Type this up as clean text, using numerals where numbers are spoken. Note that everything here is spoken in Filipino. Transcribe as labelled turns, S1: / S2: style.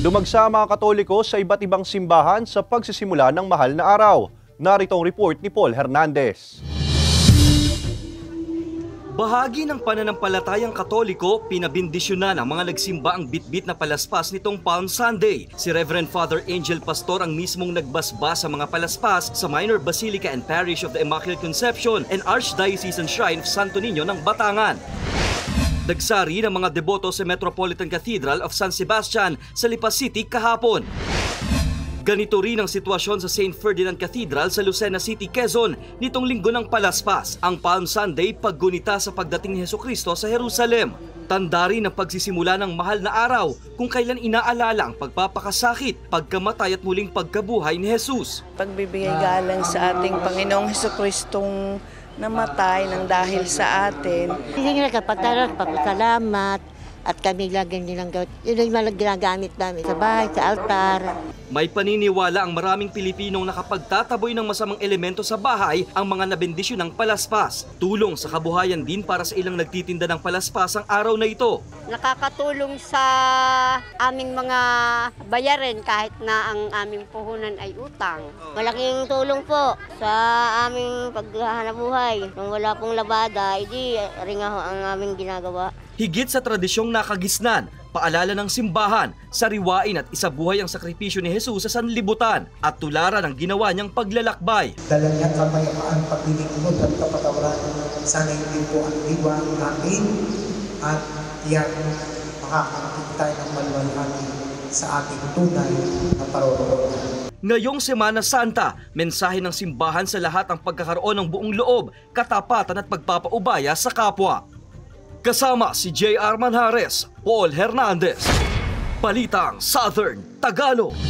S1: Dumagsa ang mga Katoliko sa iba't ibang simbahan sa pagsisimula ng mahal na araw. Narito ang report ni Paul Hernandez.
S2: Bahagi ng pananampalatayang Katoliko, pinabindisyonan ang mga nagsimba ang bitbit na palaspas nitong Palm Sunday. Si Reverend Father Angel Pastor ang mismong nagbasbas sa mga palaspas sa Minor Basilica and Parish of the Immaculate Conception and Archdiocesan Shrine of Santo Niño ng Batangan. Nagsari ng mga deboto sa Metropolitan Cathedral of San Sebastian sa Lipa City kahapon. Ganito rin ang sitwasyon sa St. Ferdinand Cathedral sa Lucena City, Quezon nitong linggo ng palaspas, ang Palm Sunday, paggunita sa pagdating ni Jesucristo sa Jerusalem. Tanda rin ang pagsisimula ng mahal na araw kung kailan inaalala ang pagpapakasakit, pagkamatay at muling pagkabuhay ni Jesus.
S3: Pagbibigay galang sa ating Panginoong Jesucristong namatay ng dahil sa atin.
S4: Hindi nila kapagpasalamat at kami lagi nilang gawin. Yun yung ginagamit namin sa bahay, sa altar.
S2: May paniniwala ang maraming Pilipinong nakapagtataboy ng masamang elemento sa bahay ang mga nabendisyon ng palaspas. Tulong sa kabuhayan din para sa ilang nagtitinda ng palaspas ang araw na ito.
S5: Nakakatulong sa aming mga bayarin kahit na ang aming puhunan ay utang.
S4: Malaking tulong po sa aming paghahanap buhay. Nung wala pong labada, hindi ringaho ang aming ginagawa.
S2: Higit sa tradisyong nakagisnan, paalala ng simbahan, sariwain at isabuhay ang sakripisyo ni Jesus sa sanlibutan at tularan ang ginawa niyang paglalakbay.
S6: Dala niya kapayapaan, paglilingkod at kapatawaran. Sana hindi po ang diwa natin at tiyak makakarating tayo ng maluwalhati sa ating tunay na paroroonan.
S2: Ngayong Semana Santa, mensahe ng simbahan sa lahat ang pagkakaroon ng buong loob, katapatan at pagpapaubaya sa kapwa. Kasama si J.R. Manjares, Paul Hernandez, Balitang Southern Tagalog.